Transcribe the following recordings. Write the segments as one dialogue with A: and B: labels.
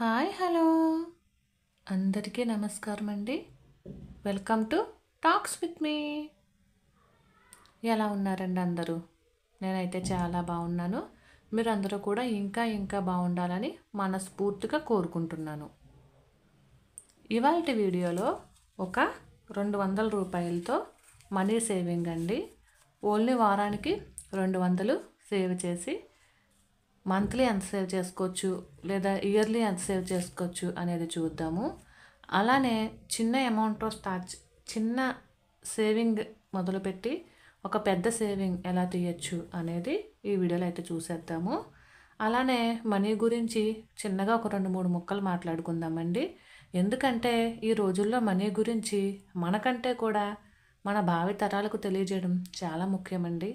A: Hi hello అందరికీ నమస్కారం అండి. Welcome to talks with me. ఎలా ఉన్నారండి అందరూ? నేనైతే చాలా బాగున్నాను. మీరందరూ కూడా ఇంకా బాగుండాలని మనస్ఫూర్తిగా కోరుకుంటున్నాను. ఇవాల్టి వీడియోలో ఒక 200 రూపాయలతో మనీ సేవింగ్ అండి. ఓన్లీ వారానికి 200 సేవ్ చేసి మంత్లీ ఎంత సేవ్ చేసుకోవచ్చు లేదా ఇయర్లీ ఎంత సేవ్ చేసుకోవచ్చు అనేది చూద్దాము. అలానే చిన్న అమౌంట్తో చిన్న సేవింగ్ మొదలుపెట్టి ఒక పెద్ద సేవింగ్ ఎలా తీయచ్చు అనేది ఈ వీడియోలో అయితే చూసేద్దాము. అలానే మనీ గురించి చిన్నగా ఒక 2-3 ముక్కలు మాట్లాడుకుందామండి. ఎందుకంటే ఈ రోజుల్లో మనీ గురించి మనకంటే కూడా మన భావి తరాలకు తెలియజేయడం చాలా ముఖ్యమండి.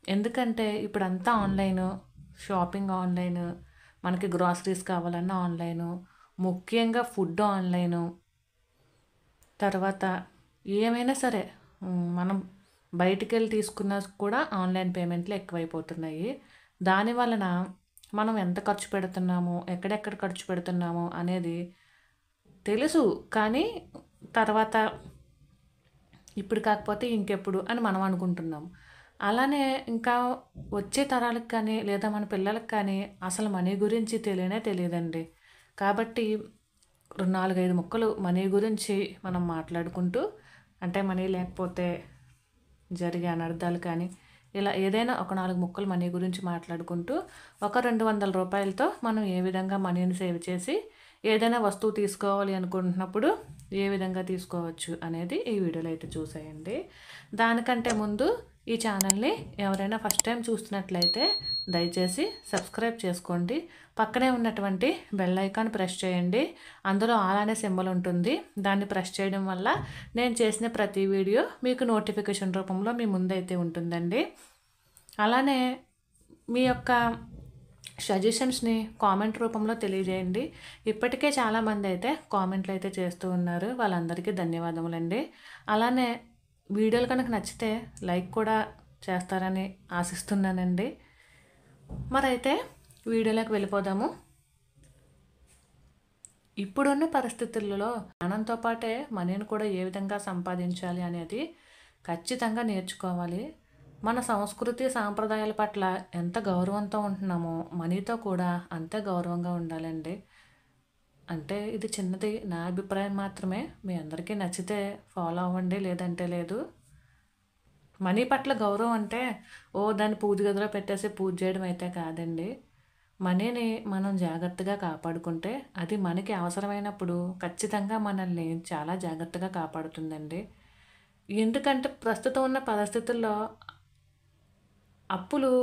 A: ఎందుకంటే ఇప్పుడంతా ఆన్లైన్ షాపింగ్, ఆన్లైన్ మనకి గ్రాసరీస్ కావాలన్నా ఆన్లైను, ముఖ్యంగా ఫుడ్ ఆన్లైను, తర్వాత ఏమైనా సరే మనం బయటికి వెళ్ళి తీసుకున్నా కూడా ఆన్లైన్ పేమెంట్లు ఎక్కువైపోతున్నాయి. దాని వలన మనం ఎంత ఖర్చు పెడుతున్నాము, ఎక్కడెక్కడ ఖర్చు పెడుతున్నాము అనేది తెలుసు. కానీ తర్వాత ఇప్పుడు కాకపోతే ఇంకెప్పుడు అని మనం అనుకుంటున్నాం. అలానే ఇంకా వచ్చే తరాలకు కానీ లేదా మన పిల్లలకు కానీ అసలు మనీ గురించి తెలియదండి. కాబట్టి 4-5 ముక్కలు మనీ గురించి మనం మాట్లాడుకుంటూ, అంటే మనీ లేకపోతే జరిగే అనర్థాలు కానీ ఇలా ఏదైనా ఒక 4 ముక్కలు మనీ గురించి మాట్లాడుకుంటూ ఒక 200 రూపాయలతో మనం ఏ విధంగా మనీని సేవ్ చేసి ఏదైనా వస్తువు తీసుకోవాలి అనుకుంటున్నప్పుడు ఏ విధంగా తీసుకోవచ్చు అనేది ఈ వీడియోలో అయితే చూసేయండి. దానికంటే ముందు ఈ ఛానల్ని ఎవరైనా ఫస్ట్ టైం చూస్తున్నట్లయితే దయచేసి సబ్స్క్రైబ్ చేసుకోండి. పక్కనే ఉన్నటువంటి బెల్ ఐకాన్ ప్రెస్ చేయండి. అందులో ఆల్ అనే సింబల్ ఉంటుంది. దాన్ని ప్రెస్ చేయడం వల్ల నేను చేసిన ప్రతి వీడియో మీకు నోటిఫికేషన్ రూపంలో మీ ముందైతే ఉంటుందండి. అలానే మీ యొక్క సజెషన్స్ని కామెంట్ రూపంలో తెలియజేయండి. ఇప్పటికే చాలామంది అయితే కామెంట్లు అయితే చేస్తూ ఉన్నారు. వాళ్ళందరికీ ధన్యవాదములండి. అలానే వీడియోలు కనుక నచ్చితే లైక్ కూడా చేస్తారని ఆశిస్తున్నానండి. మరైతే వీడియోలోకి వెళ్ళిపోదాము. ఇప్పుడున్న పరిస్థితులలో జ్ఞానంతో పాటే మనీని కూడా ఏ విధంగా సంపాదించాలి అనేది ఖచ్చితంగా నేర్చుకోవాలి. మన సంస్కృతి సాంప్రదాయాల పట్ల ఎంత గౌరవంతో ఉంటున్నామో మనీతో కూడా అంతే గౌరవంగా ఉండాలండి. అంటే ఇది చిన్నది నా అభిప్రాయం మాత్రమే. మీ అందరికీ నచ్చితే ఫాలో అవ్వండి, లేదంటే లేదు. మనీ పట్ల గౌరవం అంటే దాన్ని పూజ గదిలో పెట్టేసి పూజ చేయడం అయితే కాదండి. మనీని మనం జాగ్రత్తగా కాపాడుకుంటే అది మనకి అవసరమైనప్పుడు ఖచ్చితంగా మనల్ని చాలా జాగ్రత్తగా కాపాడుతుందండి. ఎందుకంటే ప్రస్తుతం ఉన్న పరిస్థితుల్లో అప్పులు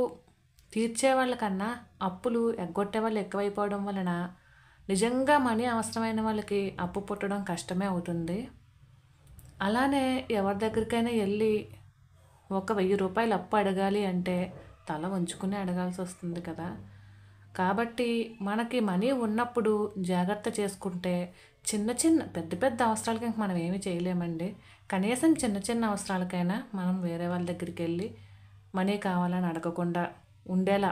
A: తీర్చే వాళ్ళకన్నా అప్పులు ఎగ్గొట్టే వాళ్ళు ఎక్కువైపోవడం వలన నిజంగా మనీ అవసరమైన వాళ్ళకి అప్పు పుట్టడం కష్టమే అవుతుంది. అలానే ఎవరి దగ్గరికైనా వెళ్ళి ఒక 1000 రూపాయలు అప్పు అడగాలి అంటే తల వంచుకుని అడగాల్సి వస్తుంది కదా. కాబట్టి మనకి మనీ ఉన్నప్పుడు జాగ్రత్త చేసుకుంటే పెద్ద అవసరాలకి మనం ఏమీ చేయలేమండి. కనీసం చిన్న అవసరాలకైనా మనం వేరే వాళ్ళ దగ్గరికి వెళ్ళి మనీ కావాలని అడగకుండా ఉండేలా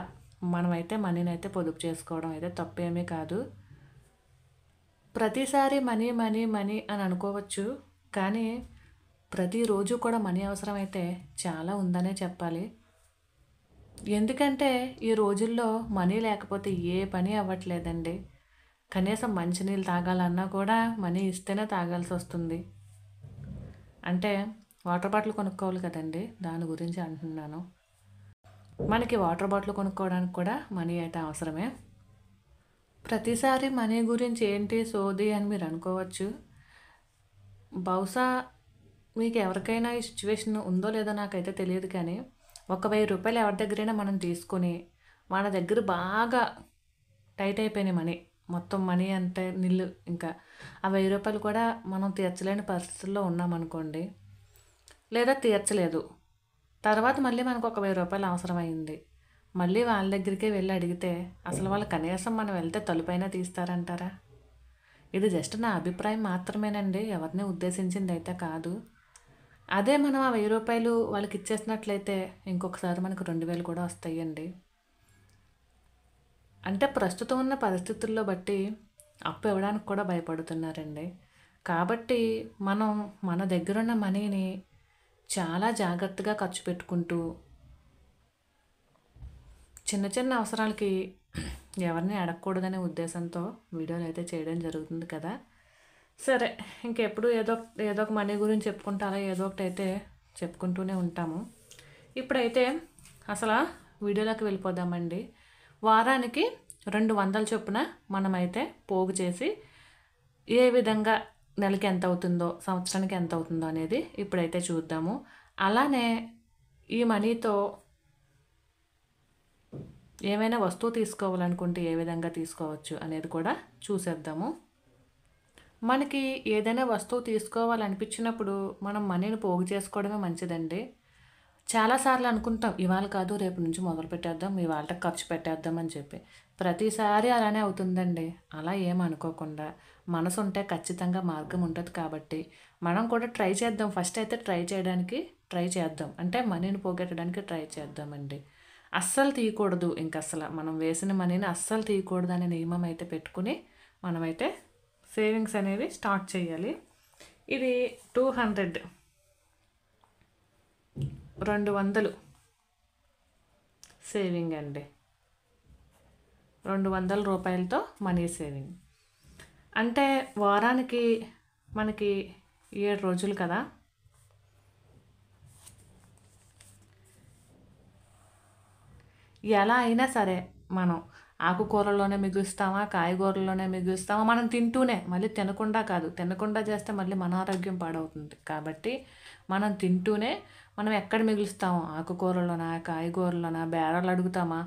A: మనమైతే మనీని అయితే పొదుపు చేసుకోవడం అయితే తప్పేమీ కాదు. ప్రతిసారి మనీ అని అనుకోవచ్చు, కానీ ప్రతిరోజు కూడా మనీ అవసరం అయితే చాలా ఉందనే చెప్పాలి. ఎందుకంటే ఈ రోజుల్లో మనీ లేకపోతే ఏ పని అవ్వట్లేదండి. కనీసం మంచినీళ్ళు తాగాలన్నా కూడా మనీ ఇస్తేనే తాగాల్సి వస్తుంది. అంటే వాటర్ బాటిల్ కొనుక్కోవాలి కదండి, దాని గురించి అంటున్నాను. మనకి వాటర్ బాటిల్ కొనుక్కోవడానికి కూడా మనీ అయితే అవసరమే. ప్రతిసారి మనీ గురించి ఏంటి సోది అని మీరు అనుకోవచ్చు. బహుశా మీకు ఎవరికైనా ఈ సిచ్యువేషన్ ఉందో లేదో నాకైతే తెలియదు, కానీ ఒక 1000 రూపాయలు ఎవరి దగ్గరైనా మనం తీసుకొని మన దగ్గర బాగా టైట్ అయిపోయినాయి మనీ, మొత్తం మనీ అంటే నిల్లు, ఇంకా ఆ 1000 రూపాయలు కూడా మనం తీర్చలేని పరిస్థితుల్లో ఉన్నామనుకోండి, లేదా తీర్చలేదు, తర్వాత మళ్ళీ మనకు ఒక 1000 రూపాయలు అవసరమైంది, మళ్ళీ వాళ్ళ దగ్గరికే వెళ్ళి అడిగితే అసలు వాళ్ళు కనీసం మనం వెళ్తే తలుపైనా తీస్తారంటారా? ఇది జస్ట్ నా అభిప్రాయం మాత్రమేనండి, ఎవరిని ఉద్దేశించింది అయితే కాదు. అదే మనం ఆ 1000 రూపాయలు వాళ్ళకి ఇచ్చేసినట్లయితే ఇంకొకసారి మనకు 2000 కూడా వస్తాయండి. అంటే ప్రస్తుతం ఉన్న పరిస్థితుల్లో బట్టి అప్పు ఇవ్వడానికి కూడా భయపడుతున్నారండి. కాబట్టి మనం మన దగ్గరున్న మనీని చాలా జాగ్రత్తగా ఖర్చు పెట్టుకుంటూ చిన్న చిన్న అవసరాలకి ఎవరిని అడగకూడదనే ఉద్దేశంతో వీడియోలు అయితే చేయడం జరుగుతుంది కదా. సరే, ఇంకెప్పుడు ఏదో ఏదో ఒక మనీ గురించి చెప్పుకుంటా అలా ఏదో ఒకటి అయితే చెప్పుకుంటూనే ఉంటాము. ఇప్పుడైతే అసలు వీడియోలోకి వెళ్ళిపోదామండి. వారానికి 200 చొప్పున మనమైతే పోగు చేసి ఏ విధంగా నెలకి ఎంత అవుతుందో సంవత్సరానికి ఎంత అవుతుందో అనేది ఇప్పుడైతే చూద్దాము. అలానే ఈ మనీతో ఏమైనా వస్తువు తీసుకోవాలనుకుంటే ఏ విధంగా తీసుకోవచ్చు అనేది కూడా చూసేద్దాము. మనకి ఏదైనా వస్తువు తీసుకోవాలనిపించినప్పుడు మనం మనీని పోగు చేసుకోవడమే మంచిదండి. చాలాసార్లు అనుకుంటాం ఇవాళ కాదు రేపు నుంచి మొదలు పెట్టేద్దాం, ఇవాళ ఖర్చు పెట్టేద్దాం అని చెప్పి. ప్రతిసారి అలానే అవుతుందండి. అలా ఏమనుకోకుండా మనసు ఉంటే ఖచ్చితంగా మార్గం ఉంటుంది కాబట్టి మనం కూడా ట్రై చేద్దాం. ఫస్ట్ అయితే ట్రై చేద్దాం. అంటే మనీని పోగొట్టడానికి ట్రై చేద్దామండి. అస్సలు తీయకూడదు, అసలు మనం వేసిన మనీని అస్సలు తీయకూడదు అనే నియమం అయితే పెట్టుకుని మనమైతే సేవింగ్స్ అనేవి స్టార్ట్ చేయాలి. ఇది 200 సేవింగ్ అండి. 200 రూపాయలతో మనీ సేవింగ్ అంటే వారానికి మనకి 7 రోజులు కదా. ఎలా అయినా సరే మనం ఆకుకూరల్లోనే మిగులుస్తామా, కాయగూరల్లోనే మిగులుస్తామా, మనం తింటూనే, మళ్ళీ తినకుండా చేస్తే మళ్ళీ మన ఆరోగ్యం పాడవుతుంది. కాబట్టి మనం తింటూనే మనం ఎక్కడ మిగులుస్తామో ఆకుకూరల్లోనా, కాయగూరల్లోనా, బేరాలు అడుగుతామా,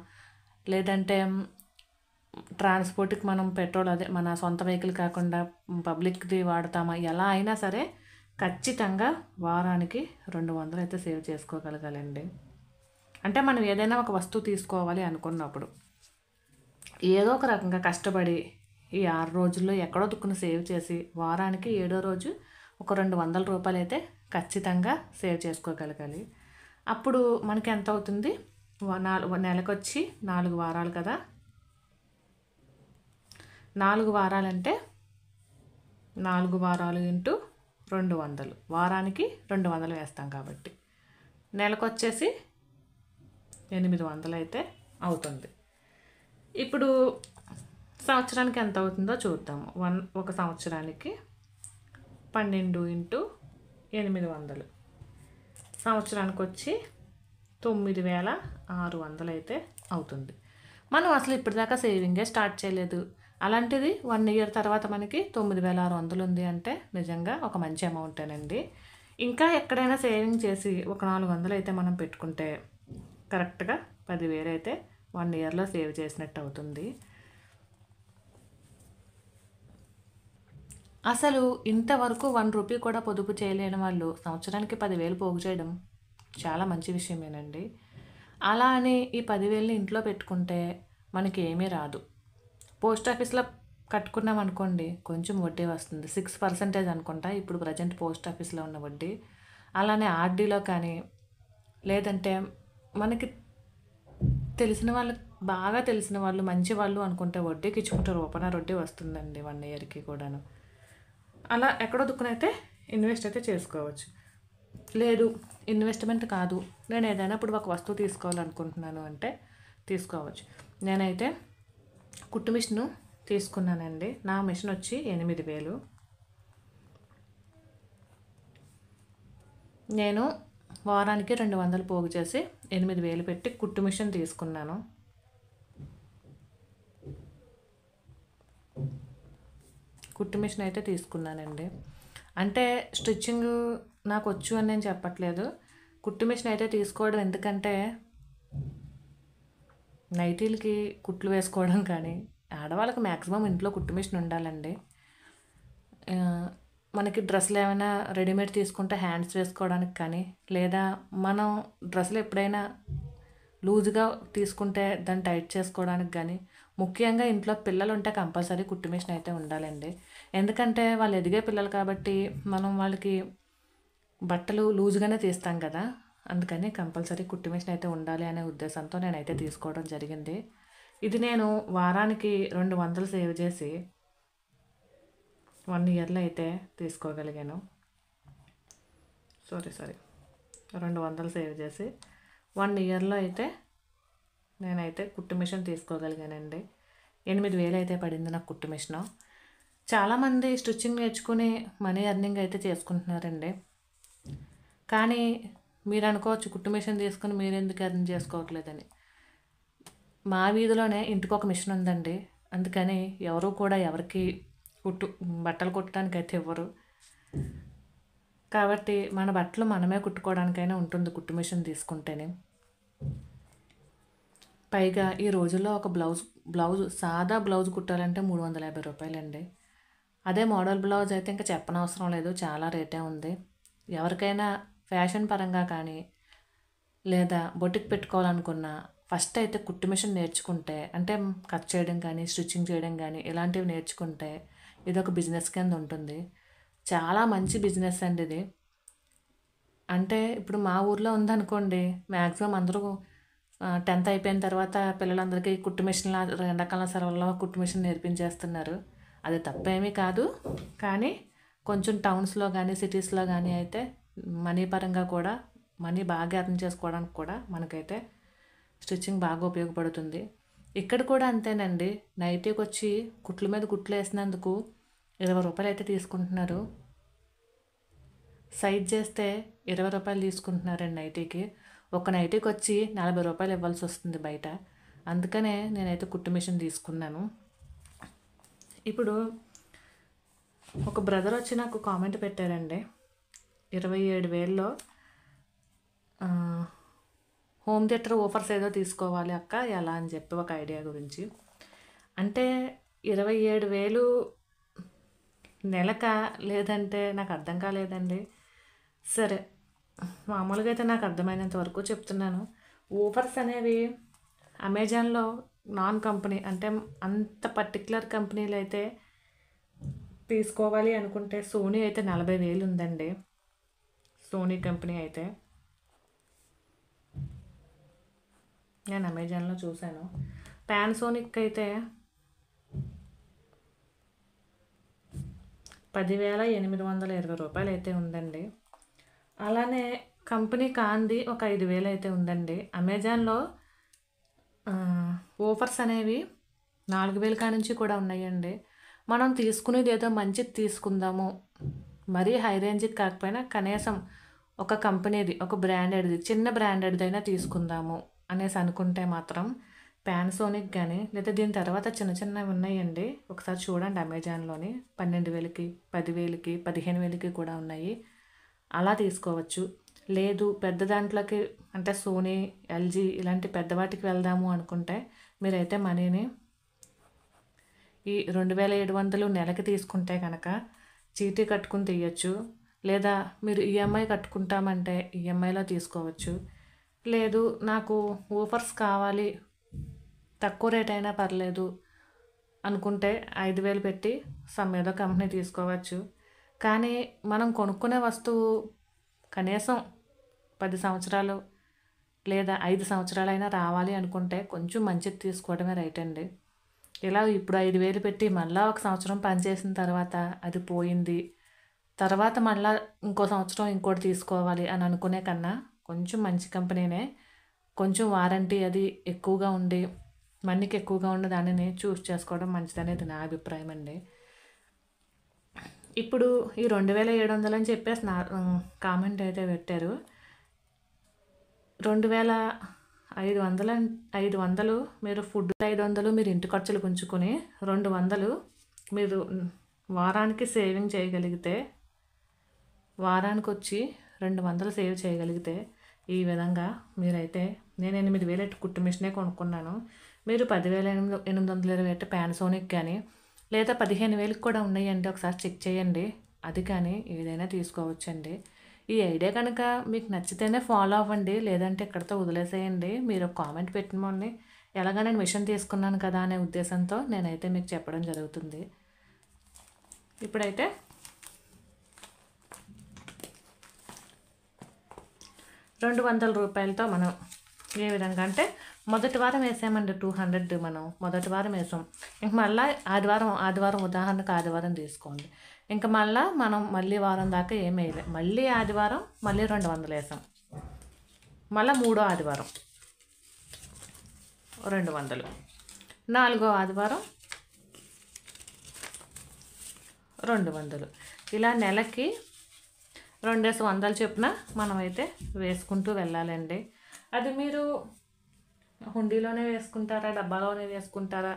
A: లేదంటే ట్రాన్స్పోర్ట్కి మనం పెట్రోల్ అదే మన సొంత వెహికల్ కాకుండా పబ్లిక్ది వాడతామా, ఎలా అయినా సరే ఖచ్చితంగా వారానికి 200 అయితే సేవ్ చేసుకోగలగాలండి. అంటే మనం ఏదైనా ఒక వస్తువు తీసుకోవాలి అనుకున్నప్పుడు ఏదో ఒక రకంగా కష్టపడి ఈ 6 రోజుల్లో ఎక్కడో దుక్కును సేవ్ చేసి వారానికి 7వ రోజు ఒక 200 రూపాయలు అయితే ఖచ్చితంగా సేవ్ చేసుకోగలగాలి. అప్పుడు మనకి ఎంత అవుతుంది? నెలకొచ్చి 4 వారాలు కదా. 4 వారాలంటే 4 వారాలు ఇంటూ 200, వారానికి 200 వేస్తాం కాబట్టి నెలకొచ్చేసి 800 అయితే అవుతుంది. ఇప్పుడు సంవత్సరానికి ఎంత అవుతుందో చూద్దాము. ఒక సంవత్సరానికి 12 ఇంటూ 800 సంవత్సరానికి వచ్చి 9600 అయితే అవుతుంది. మనం అసలు ఇప్పటిదాకా సేవింగే స్టార్ట్ చేయలేదు. అలాంటిది 1 ఇయర్ తర్వాత మనకి 9600 ఉంది అంటే నిజంగా ఒక మంచి అమౌంటేనండి. ఇంకా ఎక్కడైనా సేవింగ్ చేసి ఒక 400 అయితే మనం పెట్టుకుంటే కరెక్ట్గా 10,000 అయితే 1 ఇయర్లో సేవ్ చేసినట్టు అవుతుంది. అసలు ఇంతవరకు 1 రూపీ కూడా పొదుపు చేయలేని వాళ్ళు సంవత్సరానికి 10,000 పోగు చేయడం చాలా మంచి విషయమేనండి. అలా అని ఈ 10,000ని ఇంట్లో పెట్టుకుంటే మనకి ఏమీ రాదు. పోస్ట్ ఆఫీస్లో కట్టుకున్నాం అనుకోండి, కొంచెం వడ్డీ వస్తుంది. 6% అనుకుంటా ఇప్పుడు ప్రజెంట్ పోస్ట్ ఆఫీస్లో ఉన్న వడ్డీ. అలానే ఆర్డీలో కానీ, లేదంటే మనకి బాగా తెలిసిన వాళ్ళు మంచి వాళ్ళు అనుకుంటే వడ్డీకి ఇచ్చుకుంటే రూపాయి వడ్డీ వస్తుందండి 1 ఇయర్కి కూడాను. అలా ఎక్కడో దుక్కునైతే ఇన్వెస్ట్ అయితే చేసుకోవచ్చు. లేదు ఇన్వెస్ట్మెంట్ కాదు, నేను ఏదైనా ఇప్పుడు ఒక వస్తువు తీసుకోవాలనుకుంటున్నాను అంటే తీసుకోవచ్చు. నేనైతే కుట్టు మిషను తీసుకున్నానండి. నా మిషన్ వచ్చి 8,000. నేను వారానికి 200 పోగు చేసి 8,000 పెట్టి కుట్టు మిషన్ తీసుకున్నాను. కుట్టు మిషన్ అయితే తీసుకున్నానండి. అంటే స్టిచ్చింగ్ నాకు వచ్చు అని నేను చెప్పట్లేదు. కుట్టు మిషన్ అయితే తీసుకోవడం ఎందుకంటే నైటీలకి కుట్లు వేసుకోవడం కానీ, ఆడవాళ్ళకి మ్యాక్సిమం ఇంట్లో కుట్టు మిషన్ ఉండాలండి. మనకి డ్రెస్సులు ఏమైనా రెడీమేడ్ తీసుకుంటే హ్యాండ్స్ వేసుకోవడానికి కానీ, లేదా మనం డ్రెస్సులు ఎప్పుడైనా లూజ్గా తీసుకుంటే దాన్ని టైట్ చేసుకోవడానికి కానీ, ముఖ్యంగా ఇంట్లో పిల్లలు ఉంటే కంపల్సరీ కుట్టు మిషన్ అయితే ఉండాలండి. ఎందుకంటే వాళ్ళు ఎదిగే పిల్లలు కాబట్టి మనం వాళ్ళకి బట్టలు లూజ్గానే తీస్తాం కదా. అందుకని కంపల్సరీ కుట్టు మిషన్ అయితే ఉండాలి అనే ఉద్దేశంతో నేనైతే తీసుకోవడం జరిగింది. ఇది నేను వారానికి 200 సేవ్ చేసి 1 ఇయర్లో అయితే తీసుకోగలిగాను. సారీ 200 సేవ్ చేసి 1 ఇయర్లో అయితే నేనైతే కుట్టు మిషన్ తీసుకోగలిగానండి. 8,000 అయితే పడింది నాకు కుట్టు మిషను. చాలామంది స్టిచ్చింగ్ నేర్చుకుని మనీ ఎర్నింగ్ అయితే చేసుకుంటున్నారండి. కానీ మీరు అనుకోవచ్చు కుట్టు మిషన్ తీసుకుని మీరు ఎందుకు ఎర్న్ చేసుకోవట్లేదని. మా వీధిలోనే ఇంటికొక మిషన్ ఉందండి. అందుకని ఎవరు కూడా ఎవరికి బట్టలు కుట్టడానికి అయితే ఇవ్వరు. కాబట్టి మన బట్టలు మనమే కుట్టుకోవడానికైనా ఉంటుంది కుట్టు మిషన్ తీసుకుంటేనే. పైగా ఈ రోజుల్లో ఒక బ్లౌజ్ సాదా బ్లౌజ్ కుట్టాలంటే 350 రూపాయలండి. అదే మోడల్ బ్లౌజ్ అయితే ఇంకా చెప్పనవసరం లేదు, చాలా రేటే ఉంది. ఎవరికైనా ఫ్యాషన్ పరంగా కానీ లేదా బొటిక్ పెట్టుకోవాలనుకున్నా ఫస్ట్ అయితే కుట్టు మిషన్ నేర్చుకుంటే, అంటే కట్ చేయడం కానీ స్టిచ్చింగ్ చేయడం కానీ ఇలాంటివి నేర్చుకుంటే ఇదొక బిజినెస్ కింద ఉంటుంది. చాలా మంచి బిజినెస్ అండి ఇది. అంటే ఇప్పుడు మా ఊర్లో ఉందనుకోండి, మ్యాక్సిమం అందరూ 10th అయిపోయిన తర్వాత పిల్లలందరికీ కుట్టు మిషన్ల ఎండాకాలం సెలవుల్లో కుట్టు మిషన్ నేర్పించేస్తున్నారు. అది తప్పేమీ కాదు. కానీ కొంచెం టౌన్స్లో కానీ సిటీస్లో కానీ అయితే మనీ పరంగా కూడా మనీ బాగా ఎర్న్ చేసుకోవడానికి కూడా మనకైతే స్టిచ్చింగ్ బాగా ఉపయోగపడుతుంది. ఇక్కడ కూడా అంతేనండి. నైటీకి వచ్చి కుట్ల మీద కుట్లు వేసినందుకు 20 రూపాయలు అయితే తీసుకుంటున్నారు. సైజ్ చేస్తే 20 రూపాయలు తీసుకుంటున్నారండి నైటీకి. ఒక నైటీకి వచ్చి 40 రూపాయలు ఇవ్వాల్సి వస్తుంది బయట. అందుకనే నేనైతే కుట్టు మిషన్ తీసుకున్నాను. ఇప్పుడు ఒక బ్రదర్ వచ్చి నాకు కామెంట్ పెట్టారండి, 27,000లో హోమ్ థియేటర్ ఆఫర్స్ ఏదో తీసుకోవాలి అక్క, ఎలా అని చెప్పి ఒక ఐడియా గురించి. అంటే 27,000 నెలక, లేదంటే నాకు అర్థం కాలేదండి. సరే, మామూలుగా అయితే నాకు అర్థమైనంత వరకు చెప్తున్నాను. ఆఫర్స్ అనేవి అమెజాన్లో నాన్ కంపెనీ, అంటే అంత పర్టికులర్ కంపెనీలు అయితే తీసుకోవాలి అనుకుంటే సోనీ అయితే 40,000 ఉందండి. సోనీ కంపెనీ అయితే నేను అమెజాన్లో చూశాను. పానాసోనిక్ అయితే 10,820 రూపాయలు అయితే ఉందండి. అలానే కంపెనీ కాంది ఒక 5,000 అయితే ఉందండి. అమెజాన్లో ఆఫర్స్ అనేవి 4,000 కాడ నుంచి కూడా ఉన్నాయండి. మనం తీసుకునేది ఏదో మంచిది తీసుకుందాము, మరీ హై రేంజ్కి కాకపోయినా కనీసం ఒక కంపెనీది, ఒక బ్రాండెడ్ది, చిన్న బ్రాండెడ్ది అయినా తీసుకుందాము అనేసి అనుకుంటే మాత్రం పానాసోనిక్ కానీ, లేదా దీని తర్వాత చిన్న చిన్నవి ఉన్నాయండి, ఒకసారి చూడండి అమెజాన్లోని. 12,000కి, 10,000కి, 15,000కి కూడా ఉన్నాయి. అలా తీసుకోవచ్చు. లేదు పెద్ద దాంట్లోకి, అంటే సోనీ, ఎల్జీ ఇలాంటి పెద్ద వాటికి వెళ్దాము అనుకుంటే మీరైతే మనీని ఈ 2,700 నెలకి తీసుకుంటే కనుక చీటీ కట్టుకుని తీయచ్చు. లేదా మీరు ఈఎంఐ కట్టుకుంటామంటే ఈఎంఐలో తీసుకోవచ్చు. లేదు నాకు ఆఫర్స్ కావాలి, తక్కువ రేట్ అయినా పర్లేదు అనుకుంటే 5,000 పెట్టి ఏదో కంపెనీ తీసుకోవచ్చు. కానీ మనం కొనుక్కునే వస్తువు కనీసం 10 సంవత్సరాలు లేదా 5 సంవత్సరాలైనా రావాలి అనుకుంటే కొంచెం మంచిది తీసుకోవడమే రైట్ అండి. ఇలా ఇప్పుడు 5,000 పెట్టి మళ్ళీ 1 సంవత్సరం పనిచేసిన తర్వాత అది పోయింది, తర్వాత మళ్ళీ ఇంకో సంవత్సరం ఇంకోటి తీసుకోవాలి అని అనుకునే కన్నా కొంచెం మంచి కంపెనీనే, కొంచెం వారంటీ అది ఎక్కువగా ఉండి మనీకి ఎక్కువగా ఉండే దానిని చూస్ చేసుకోవడం మంచిదనేది నా అభిప్రాయం అండి. ఇప్పుడు ఈ 2,700 అని చెప్పేసి నా కామెంట్ అయితే పెట్టారు. 2,500 మీరు ఫుడ్ 500 మీరు ఇంటి ఖర్చులు ఉంచుకొని 200 మీరు వారానికి సేవింగ్ చేయగలిగితే, వారానికి వచ్చి 200 సేవ్ చేయగలిగితే, ఈ విధంగా మీరైతే, నేను 8,000 కుట్టు మిషనే కొనుక్కున్నాను. మీరు 10,820 అయితే పానాసోనిక్ కానీ, లేదా 15,000కి కూడా ఉన్నాయండి, ఒకసారి చెక్ చేయండి. అది కానీ ఏదైనా తీసుకోవచ్చండి. ఈ ఐడియా కనుక మీకు నచ్చితేనే ఫాలో అవ్వండి, లేదంటే ఇక్కడితో వదిలేసేయండి. మీరు కామెంట్ పెట్టమని, ఎలాగా నేను మిషన్ తీసుకున్నాను కదా అనే ఉద్దేశంతో నేనైతే మీకు చెప్పడం జరుగుతుంది. ఇప్పుడైతే 200 రూపాయలతో మనం ఏ విధంగా అంటే మొదటి వారం వేసామండి 200 మనం మొదటి వారం వేసాం. ఇంక మళ్ళీ ఆదివారం ఉదాహరణకు ఆదివారం తీసుకోండి. ఇంక మనం మళ్ళీ వారం దాకా ఏమి వేయలేదు. మళ్ళీ ఆదివారం మళ్ళీ 200 వేసాం. మళ్ళీ మూడో ఆదివారం 200, నాలుగో ఆదివారం 200. ఇలా నెలకి 200 చొప్పున మనమైతే వేసుకుంటూ వెళ్ళాలండి. అది మీరు హుండీలోనే వేసుకుంటారా, డబ్బాలోనే వేసుకుంటారా,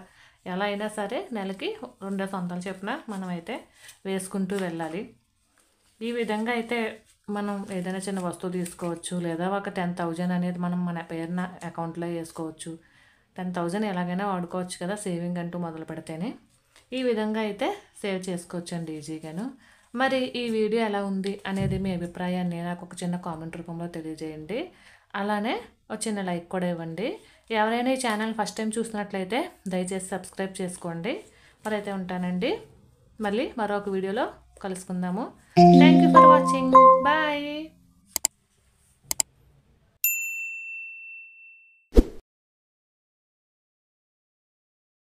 A: ఎలా అయినా సరే నెలకి 200 చొప్పున మనమైతే వేసుకుంటూ వెళ్ళాలి. ఈ విధంగా అయితే మనం ఏదైనా చిన్న వస్తువు తీసుకోవచ్చు, లేదా ఒక 10,000 అనేది మనం మన పేరున అకౌంట్లో వేసుకోవచ్చు. 10,000 ఎలాగైనా వాడుకోవచ్చు కదా, సేవింగ్ అంటూ మొదలు పెడితేనే. ఈ విధంగా అయితే సేవ్ చేసుకోవచ్చు అండి ఈజీగాను. మరి ఈ వీడియో ఎలా ఉంది అనేది మీ అభిప్రాయాన్ని నాకు ఒక చిన్న కామెంట్ రూపంలో తెలియజేయండి. అలానే ఒక చిన్న లైక్ కూడా ఇవ్వండి. ఎవరైనా ఈ ఛానల్ ఫస్ట్ టైం చూస్తున్నట్లయితే దయచేసి సబ్స్క్రైబ్ చేసుకోండి. మరైతే ఉంటానండి. మళ్ళీ మరొక వీడియోలో కలుసుకుందాము. Thank you for watching. Bye.